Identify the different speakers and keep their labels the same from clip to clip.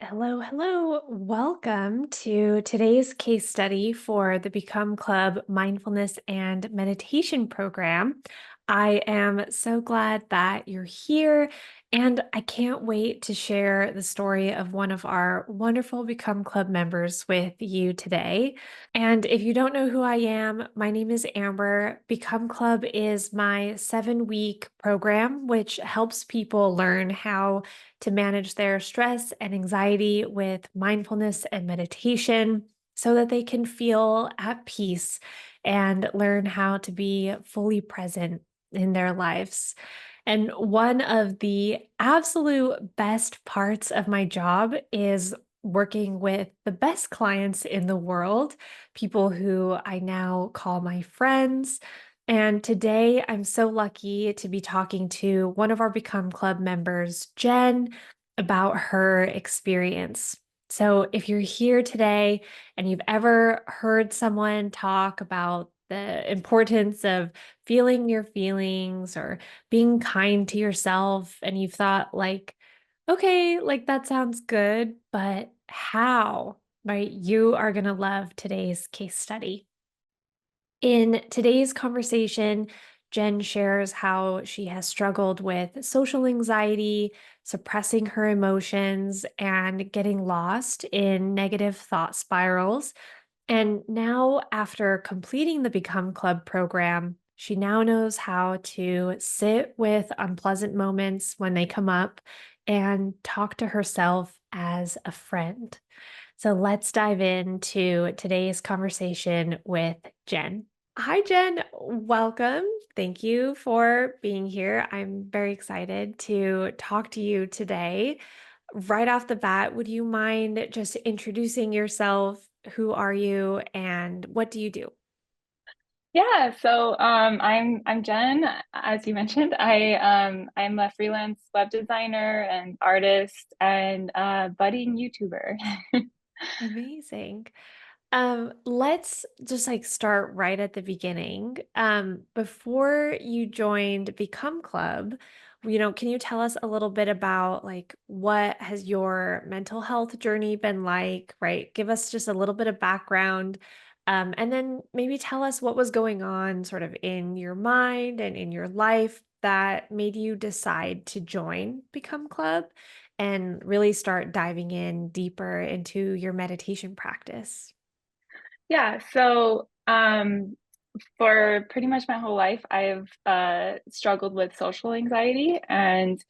Speaker 1: Hello, hello. Welcome to today's case study for the Become Club Mindfulness and Meditation Program. I am so glad that you're here, and I can't wait to share the story of one of our wonderful Become Club members with you today. And if you don't know who I am, my name is Amber. Become Club is my 7-week program, which helps people learn how to manage their stress and anxiety with mindfulness and meditation so that they can feel at peace and learn how to be fully present in their lives. And one of the absolute best parts of my job is working with the best clients in the world, people who I now call my friends. And today I'm so lucky to be talking to one of our Become Club members, Jen, about her experience. So if you're here today and you've ever heard someone talk about the importance of feeling your feelings or being kind to yourself, and you've thought, like, okay, like that sounds good, but how? Right? You are going to love today's case study. In today's conversation, Jen shares how she has struggled with social anxiety, suppressing her emotions, and getting lost in negative thought spirals. And now, after completing the Become Club program, she now knows how to sit with unpleasant moments when they come up and talk to herself as a friend. So let's dive into today's conversation with Jen. Hi, Jen. Welcome. Thank you for being here. I'm very excited to talk to you today. Right off the bat, would you mind just introducing yourself? Who are you and what do you do?
Speaker 2: I'm Jen, as you mentioned. I'm a freelance web designer and artist and budding YouTuber.
Speaker 1: Amazing. Let's just like start right at the beginning. Before you joined Become Club, can you tell us a little bit about like what has your mental health journey been like, right? Give us just a little bit of background. And then maybe tell us what was going on sort of in your mind and in your life that made you decide to join Become Club and really start diving in deeper into your meditation practice.
Speaker 2: Yeah, so for pretty much my whole life, I've struggled with social anxiety, and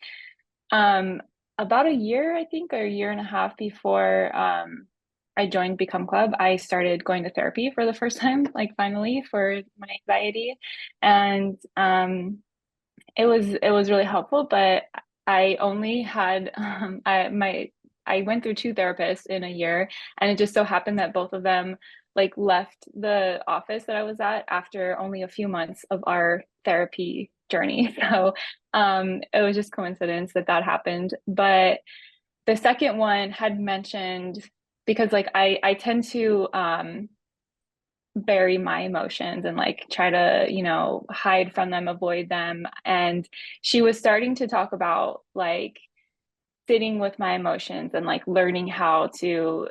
Speaker 2: um, about a year, I think, or a year and a half before I joined Become Club, I started going to therapy for the first time, like finally for my anxiety, and it was really helpful, but I only had I went through two therapists in a year, and it just so happened that both of them like left the office that I was at after only a few months of our therapy journey. So it was just coincidence that that happened. But the second one had mentioned because like I tend to bury my emotions and like try to, hide from them, avoid them. And she was starting to talk about like sitting with my emotions and like learning how to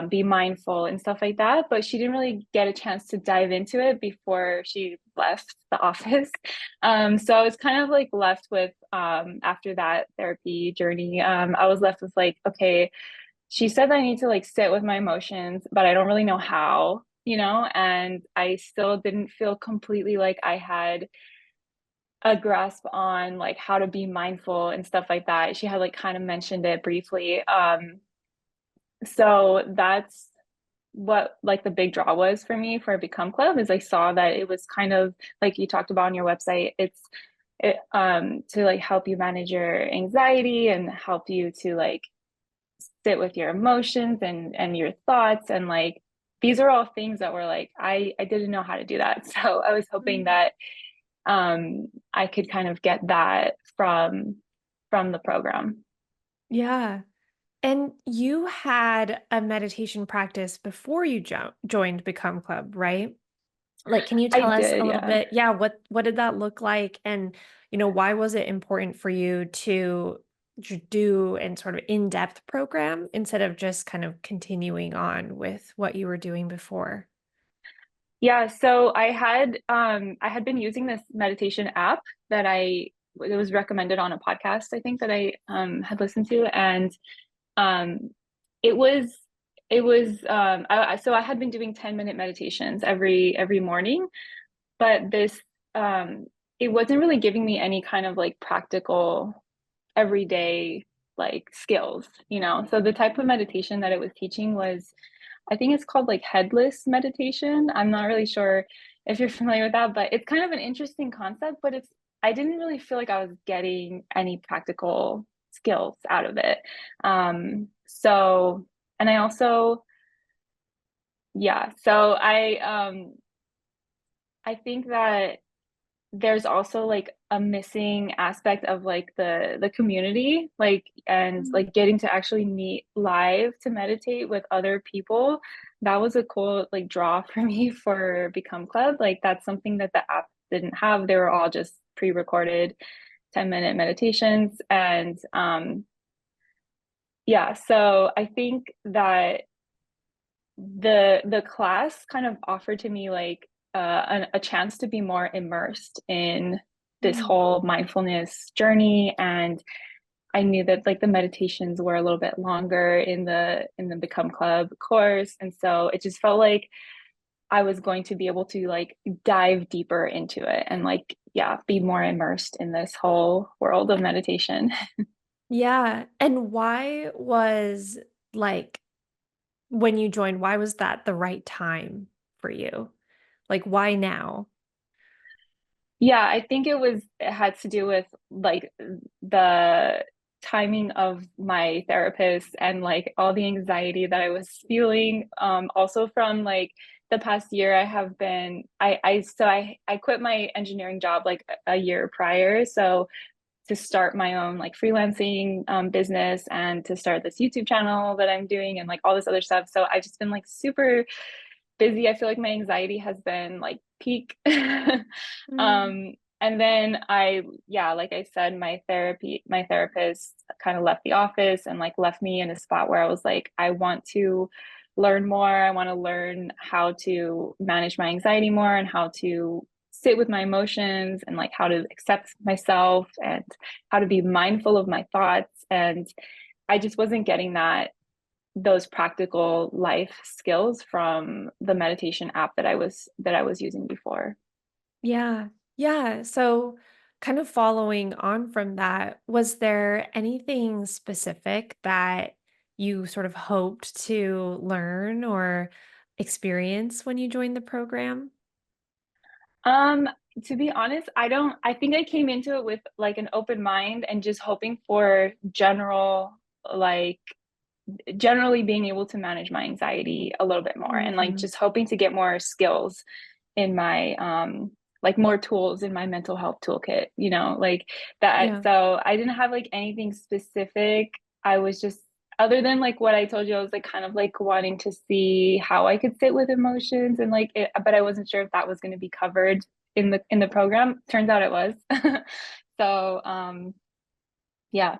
Speaker 2: be mindful and stuff like that. But she didn't really get a chance to dive into it before she left the office. So I was kind of like left with, after that therapy journey, I was left with like, okay, she said I need to like sit with my emotions, but I don't really know how, and I still didn't feel completely like I had a grasp on like how to be mindful and stuff like that. She had like kind of mentioned it briefly. So that's what like the big draw was for me for Become Club is I saw that it was kind of like you talked about on your website. It to like help you manage your anxiety and help you to like sit with your emotions and your thoughts and like these are all things that were like I didn't know how to do that. So I was hoping
Speaker 1: Mm.
Speaker 2: that I could kind of get that from the program.
Speaker 1: Yeah. And you had a meditation practice before you joined Become Club, right? Like, can you
Speaker 2: I
Speaker 1: tell us a
Speaker 2: did,
Speaker 1: little
Speaker 2: yeah.
Speaker 1: bit? Yeah, what did that look like? And, why was it important for you to do an sort of in-depth program instead of just kind of continuing on with what you were doing before?
Speaker 2: Yeah, so I had been using this meditation app that I it was recommended on a podcast, I think, that I had listened to. And um it was so I had been doing 10-minute meditations every morning, but this it wasn't really giving me any kind of like practical everyday like skills, you know. So the type of meditation that it was teaching was, I think it's called like headless meditation. I'm not really sure if you're familiar with that, but it's kind of an interesting concept, but I didn't really feel like I was getting any practical skills out of it. So, and I also, yeah, so I think that there's also like a missing aspect of like the community, like, and
Speaker 1: Mm.
Speaker 2: like getting to actually meet live to meditate with other people. That was a cool like draw for me for Become Club. Like that's something that the app didn't have. They were all just pre-recorded 10-minute meditations. And yeah, so I think that the class kind of offered to me like a chance to be more immersed in this
Speaker 1: Mm.
Speaker 2: whole mindfulness journey. And I knew that like the meditations were a little bit longer in the Become Club course, and so it just felt like I was going to be able to like dive deeper into it and like, yeah, be more immersed in this whole world of meditation.
Speaker 1: Yeah. And why was like when you joined, why was that the right time for you? Like, why now?
Speaker 2: Yeah, I think it had to do with like the timing of my therapist and like all the anxiety that I was feeling. Also from like the past year I have been I quit my engineering job like a year prior. So to start my own like freelancing business and to start this YouTube channel that I'm doing and like all this other stuff. So I just been like super busy. I feel like my anxiety has been like peak.
Speaker 1: Mm.
Speaker 2: And then yeah, like I said, my therapist kind of left the office and like left me in a spot where I was like, I want to learn more. I want to learn how to manage my anxiety more and how to sit with my emotions and like how to accept myself and how to be mindful of my thoughts. And I just wasn't getting those practical life skills from the meditation app that I was using before.
Speaker 1: Yeah. Yeah. So, kind of following on from that, was there anything specific that you sort of hoped to learn or experience when you joined the program?
Speaker 2: Um, to be honest, I think I came into it with like an open mind and just hoping for like generally being able to manage my anxiety a little bit more and like
Speaker 1: Hmm.
Speaker 2: just hoping to get more skills in my like more tools in my mental health toolkit, you know, like that.
Speaker 1: Yeah.
Speaker 2: So I didn't have like anything specific. I was just, other than like what I told you, I was like kind of like wanting to see how I could sit with emotions and like it, but I wasn't sure if that was going to be covered in the program. Turns out it was. So yeah.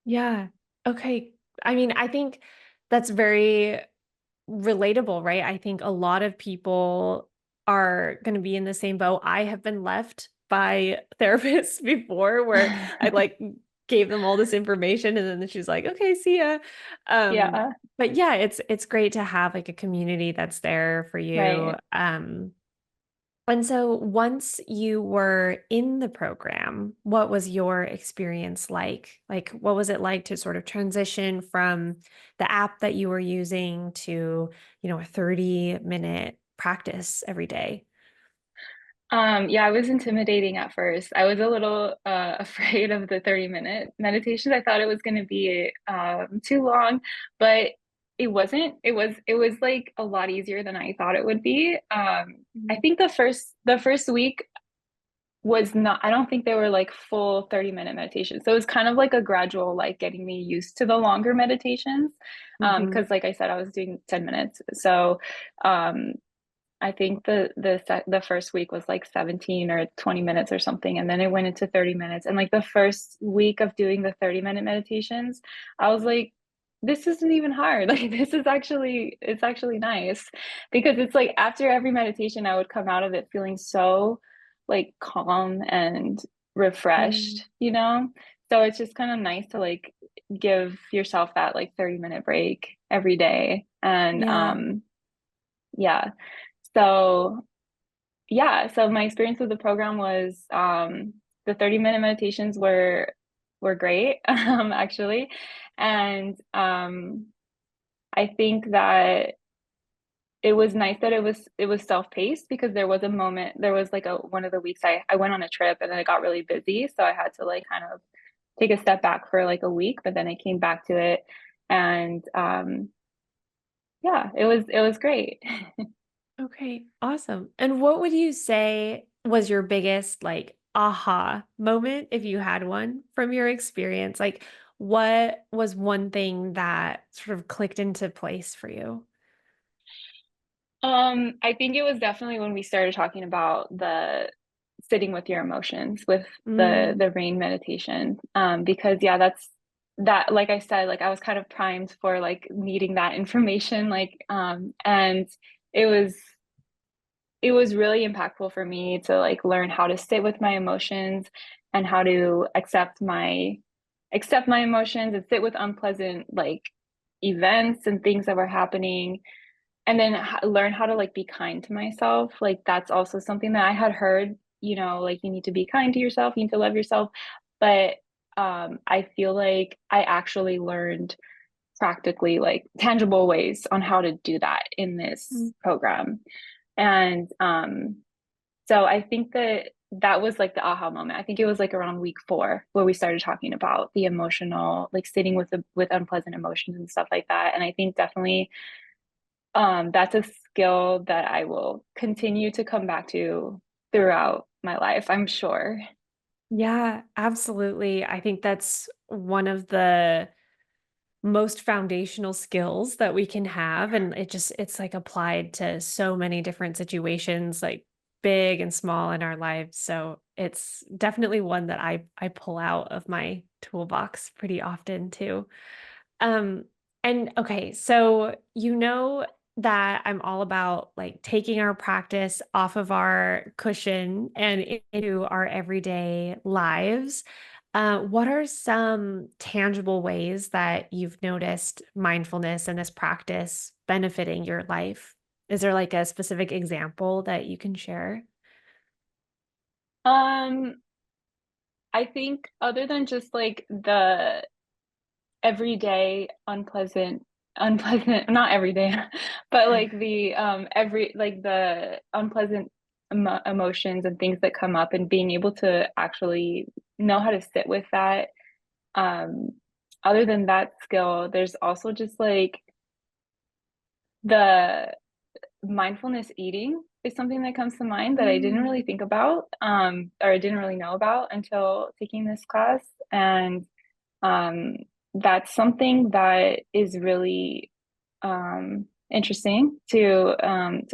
Speaker 1: Yeah. Okay. I mean, I think that's very relatable, right? I think a lot of people are going to be in the same boat. I have been left by therapists before where I like gave them all this information and then she's like, "Okay, see ya." Um,
Speaker 2: Yeah,
Speaker 1: but yeah, it's great to have like a community that's there for you.
Speaker 2: right.
Speaker 1: And so once you were in the program, what was your experience like? Like, what was it like to sort of transition from the app that you were using to, a 30-minute practice every day?
Speaker 2: Yeah, I was intimidating at first. I was a little afraid of the 30-minute meditations. I thought it was going to be too long, but it wasn't. It was like a lot easier than I thought it would be. I
Speaker 1: Mhm.
Speaker 2: think the first week was not, I don't think they were like full 30-minute meditations. So it was kind of like a gradual like getting me used to the longer meditations.
Speaker 1: Mhm.
Speaker 2: Because like I said, I was doing 10 minutes. So um I think the first week was like 17 or 20 minutes or something, and then it went into 30 minutes. And like the first week of doing the 30-minute meditations, I was like, this isn't even hard. Like this is actually it's actually nice because it's like after every meditation, I would come out of it feeling so like calm and
Speaker 1: Mm,
Speaker 2: refreshed, you know? So it's just kind of nice to like give yourself that like 30-minute break every day. And
Speaker 1: yeah.
Speaker 2: yeah. So so my experience with the program was the 30-minute meditations were great, actually. And I think that it was nice that it was self-paced because there was like a one of the weeks I went on a trip and then it got really busy. So I had to like kind of take a step back for like a week, but then I came back to it and yeah, it was great.
Speaker 1: Okay, awesome. And what would you say was your biggest like aha moment if you had one from your experience? Like what was one thing that sort of clicked into place for you?
Speaker 2: I think it was definitely when we started talking about the sitting with your emotions with
Speaker 1: Mm,
Speaker 2: the rain meditation. Because yeah, that's that like I said, like I was kind of primed for like needing that information, and it was it was really impactful for me to like learn how to sit with my emotions and how to accept my emotions and sit with unpleasant like events and things that were happening and then learn how to like be kind to myself. Like that's also something that I had heard, like you need to be kind to yourself, you need to love yourself. But I feel like I actually learned practically like tangible ways on how to do that in this
Speaker 1: mm,
Speaker 2: program. And so I think that that was like the aha moment. I think it was like around week 4 where we started talking about the emotional, like sitting with unpleasant emotions and stuff like that. And I think definitely that's a skill that I will continue to come back to throughout my life, I'm sure.
Speaker 1: yeah, absolutely. I think that's one of the most foundational skills that we can have. And it's like applied to so many different situations, like big and small in our lives. So it's definitely one that I pull out of my toolbox pretty often too. Um, and okay, so you know that I'm all about like taking our practice off of our cushion and into our everyday lives. What are some tangible ways that you've noticed mindfulness and this practice benefiting your life? Is there like a specific example that you can share?
Speaker 2: Um, I think other than just like the everyday unpleasant not every day but like the every like the unpleasant emotions and things that come up and being able to actually know how to sit with that um other than that skill there's also just like the mindfulness eating is something that comes to mind that I didn't
Speaker 1: Mm,
Speaker 2: really think about or I didn't really know about until taking this class and um, that's something that is really interesting to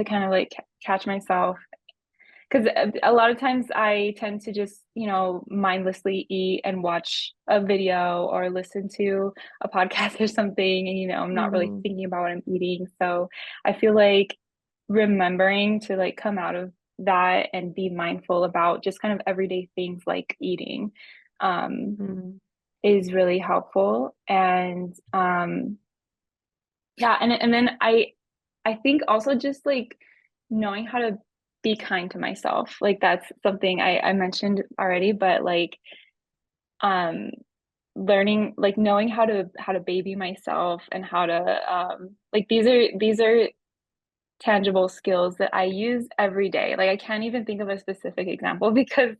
Speaker 2: kind of like catch myself because a lot of times I tend to just mindlessly eat and watch a video or listen to a podcast or something, and I'm not really
Speaker 1: mhm,
Speaker 2: thinking about what I'm eating. So I feel like remembering to like come out of that and be mindful about just kind of everyday things like eating. Um,
Speaker 1: mhm,
Speaker 2: is really helpful and yeah and then I think also just like knowing how to be kind to myself like that's something I mentioned already but like um learning like knowing how to baby myself and how to like these are tangible skills that I use every day like I can't even think of a specific example because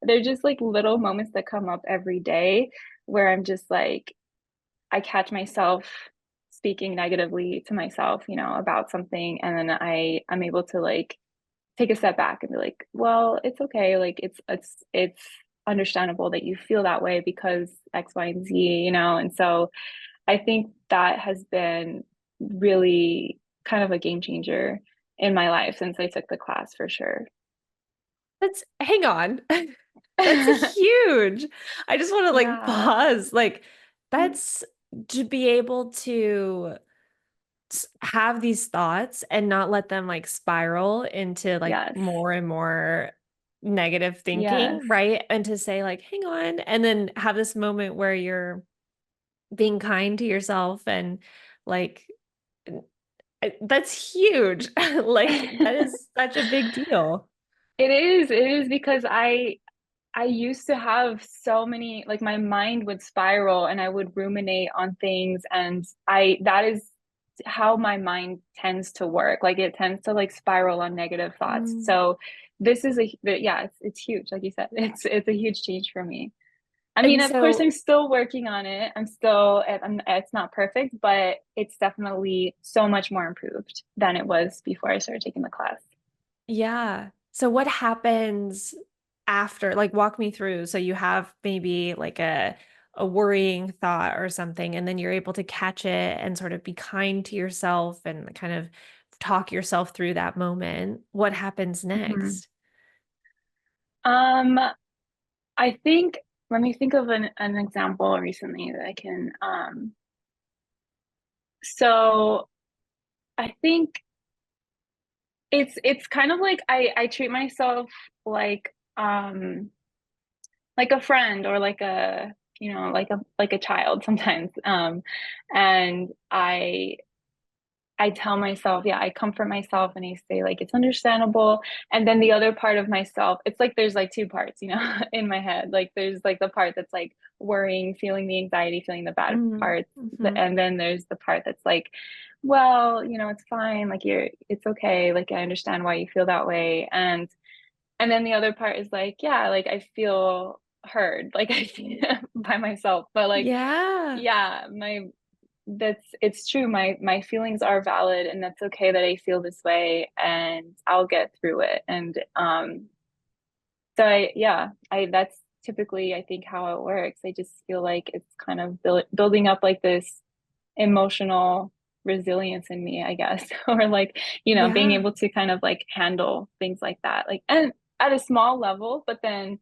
Speaker 2: they're just like little moments that come up every day where I'm just like I catch myself speaking negatively to myself, about something, and then I'm able to like take a step back and be like, well, it's okay. Like it's understandable that you feel that way because X, Y, and Z, And so I think that has been really kind of a game changer in my life since I took the class for sure.
Speaker 1: That's hang on. That's huge. I just want to like
Speaker 2: Yeah.
Speaker 1: pause. Like that's to be able to have these thoughts and not let them like spiral into like
Speaker 2: Yes.
Speaker 1: more and more negative
Speaker 2: Yes.
Speaker 1: thinking, right? And to say like, hang on, and then have this moment where you're being kind to yourself and like that's huge. Like that is such a big deal.
Speaker 2: It is because I used to have so many, like my mind would spiral and I would ruminate on things, and I that is how my mind tends to work. Like it tends to like spiral on negative thoughts.
Speaker 1: Mm.
Speaker 2: So this is yeah, it's huge. Like you said, it's a huge change for me. I mean,
Speaker 1: And
Speaker 2: of course, I'm
Speaker 1: so,
Speaker 2: still working on it. It's not perfect, but it's definitely so much more improved than it was before I started taking the class.
Speaker 1: yeah. So what happens after, like walk me through. So you have maybe like a worrying thought or something, and then you're able to catch it and sort of be kind to yourself and kind of talk yourself through that moment. What happens
Speaker 2: Mhm.
Speaker 1: next?
Speaker 2: Um, I think, let me think of an example recently that I can, so I think it's kind of like I treat myself like, like a friend or like a, like a child sometimes. And I tell myself, yeah, I comfort myself and I say like it's understandable. And then the other part of myself, it's like there's like two parts, in my head. Like there's like the part that's like worrying, feeling the anxiety, feeling the bad
Speaker 1: Mm,
Speaker 2: parts.
Speaker 1: hmm.
Speaker 2: And then there's the part that's like, well, it's fine. Like it's okay. Like I understand why you feel that way. And then the other part is like, yeah, like I feel heard, like I feel by myself. But like,
Speaker 1: Yeah,
Speaker 2: yeah, it's true. My feelings are valid, and that's okay that I feel this way, and I'll get through it. And so I that's typically I think how it works. I just feel like it's kind of building up like this emotional resilience in me, I guess, or like, being
Speaker 1: yeah,
Speaker 2: able to kind of like handle things like that. Like, and at a small level, but then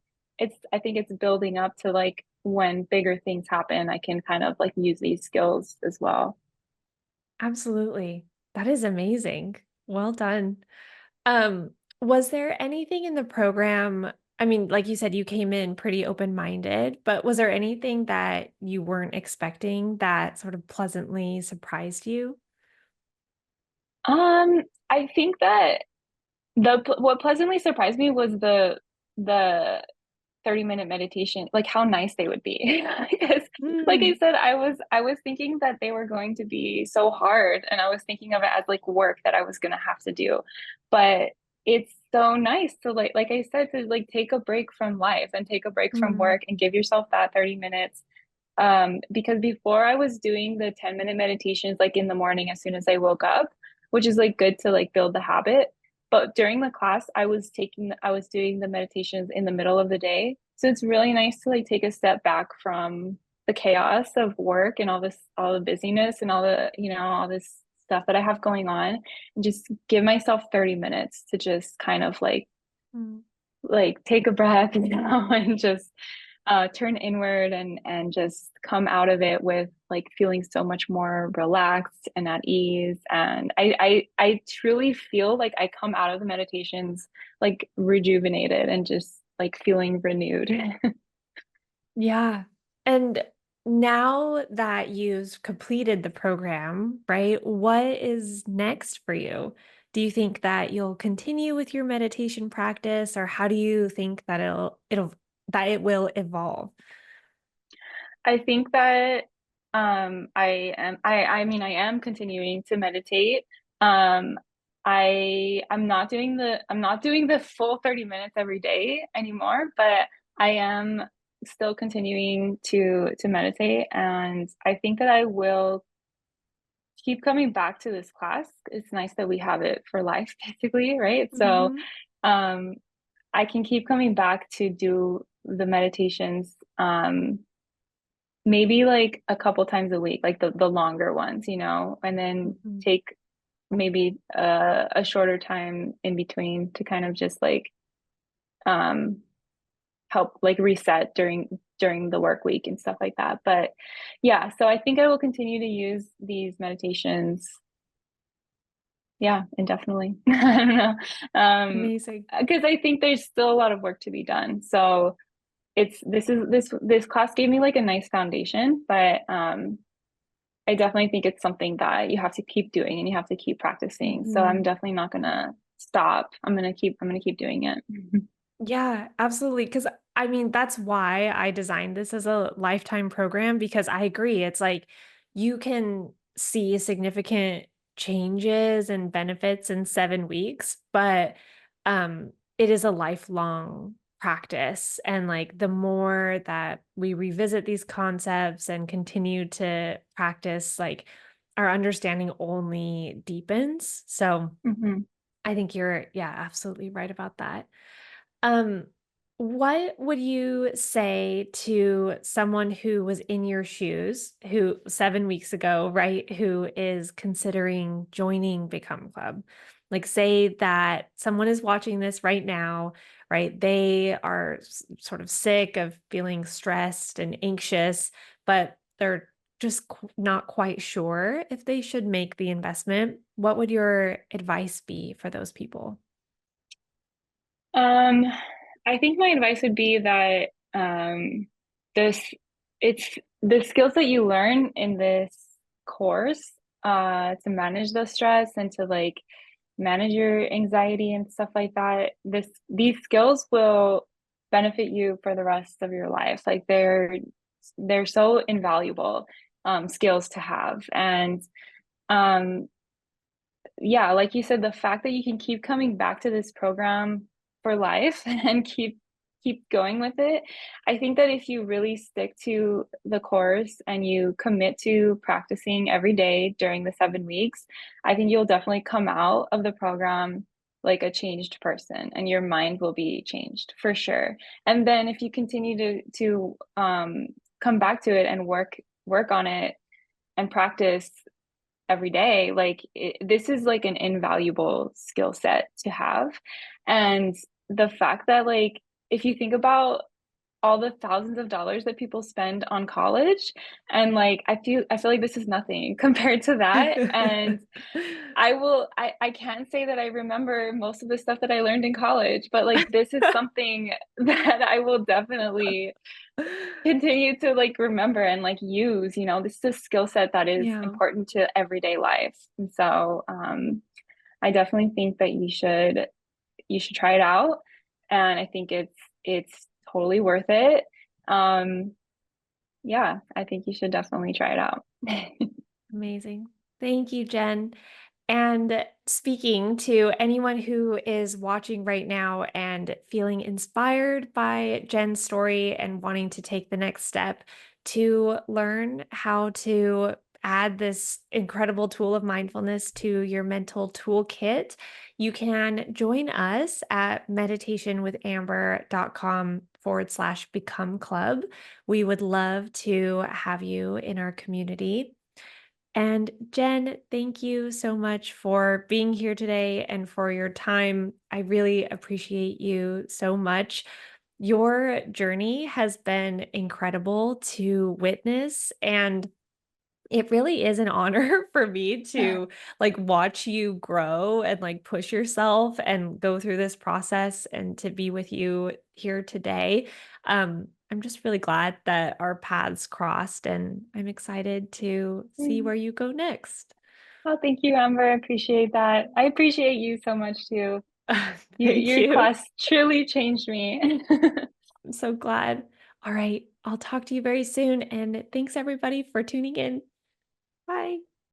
Speaker 2: I think it's building up to like when bigger things happen, I can kind of like use these skills as well.
Speaker 1: absolutely. That is amazing. Well done. Um, was there anything in the program? I mean, like you said, you came in pretty open-minded, but was there anything that you weren't expecting that sort of pleasantly surprised you?
Speaker 2: I think that the what pleasantly surprised me was the 30-minute meditation, like how nice they would be. Because like I
Speaker 1: Mm,
Speaker 2: said, I was thinking that they were going to be so hard, and I was thinking of it as like work that I was gonna have to do. But it's so nice to like I said, to like take a break from life and take a break from
Speaker 1: mm,
Speaker 2: work and give yourself that 30 minutes. Because before I was doing the 10-minute meditations like in the morning as soon as I woke up, which is like good to like build the habit. But during the class, I was doing the meditations in the middle of the day. So it's really nice to like take a step back from the chaos of work and all the busyness and all this stuff that I have going on, and just give myself 30 minutes to just kind of
Speaker 1: mm.
Speaker 2: like take a breath, and just turn inward, and just come out of it with like feeling so much more relaxed and at ease. And I truly feel like I come out of the meditations like rejuvenated and just like feeling renewed.
Speaker 1: Yeah. And now that you've completed the program, right, what is next for you? Do you think that you'll continue with your meditation practice, or how do you think that it will evolve?
Speaker 2: I think that I mean I am continuing to meditate. Um I'm not doing the full 30 minutes every day anymore, but I am still continuing to meditate, and I think that I will keep coming back to this class. It's nice that we have it for life basically, right? So
Speaker 1: Hmm.
Speaker 2: um I can keep coming back to do the meditations, maybe like a couple times a week, like the longer ones, and then
Speaker 1: Hmm.
Speaker 2: take maybe a shorter time in between to kind of just like um help like reset during the work week and stuff like that. But yeah, so I think I will continue to use these meditations, yeah, indefinitely. I don't know.
Speaker 1: Amazing.
Speaker 2: Because I think there's still a lot of work to be done. So this class gave me like a nice foundation, but I definitely think it's something that you have to keep doing and you have to keep practicing. So I'm
Speaker 1: Mhm.
Speaker 2: definitely not gonna stop. I'm gonna keep doing it.
Speaker 1: Yeah, absolutely. Because I mean, that's why I designed this as a lifetime program because I agree. It's like you can see significant changes and benefits in 7 weeks, but it is a lifelong practice. And like the more that we revisit these concepts and continue to practice, like our understanding only deepens. So
Speaker 2: Mhm.
Speaker 1: I think you're, yeah, absolutely right about that. Um, what would you say to someone who was in your shoes, who 7 weeks ago, right, who is considering joining Become Club? Like, say that someone is watching this right now, right? They are sort of sick of feeling stressed and anxious, but they're just not quite sure if they should make the investment. What would your advice be for those people?
Speaker 2: Um, I think my advice would be that this it's the skills that you learn in this course to manage the stress and to like manage your anxiety and stuff like that. These skills will benefit you for the rest of your life. Like they're so invaluable skills to have. And um yeah, like you said, the fact that you can keep coming back to this program for life and keep going with it. I think that if you really stick to the course and you commit to practicing every day during the 7 weeks, I think you'll definitely come out of the program like a changed person and your mind will be changed for sure. And then if you continue to come back to it and work on it and practice every day, like this is like an invaluable skill set to have. And the fact that like if you think about all the thousands of dollars that people spend on college, and like I feel like this is nothing compared to that. And I can't say that I remember most of the stuff that I learned in college, but like this is something that I will definitely continue to like remember and like use, you know, this is a skill set that is
Speaker 1: Yeah,
Speaker 2: important to everyday life. And so I definitely think that you should try it out. And I think it's totally worth it. Um yeah, I think you should definitely try it out.
Speaker 1: amazing. Thank you, Jen. And speaking to anyone who is watching right now and feeling inspired by Jen's story and wanting to take the next step to learn how to add this incredible tool of mindfulness to your mental toolkit, you can join us at meditationwithamber.com/become club. We would love to have you in our community. And Jen, thank you so much for being here today and for your time. I really appreciate you so much. Your journey has been incredible to witness, and it really is an honor for me to like watch you grow and like push yourself and go through this process and to be with you here today. I'm just really glad that our paths crossed and I'm excited to see where you go next.
Speaker 2: Oh, thank you, Amber. I appreciate that. I appreciate you so much too.
Speaker 1: Thank
Speaker 2: Your
Speaker 1: you.
Speaker 2: class truly changed me.
Speaker 1: I'm so glad. All right, I'll talk to you very soon and thanks everybody for tuning in. Bye.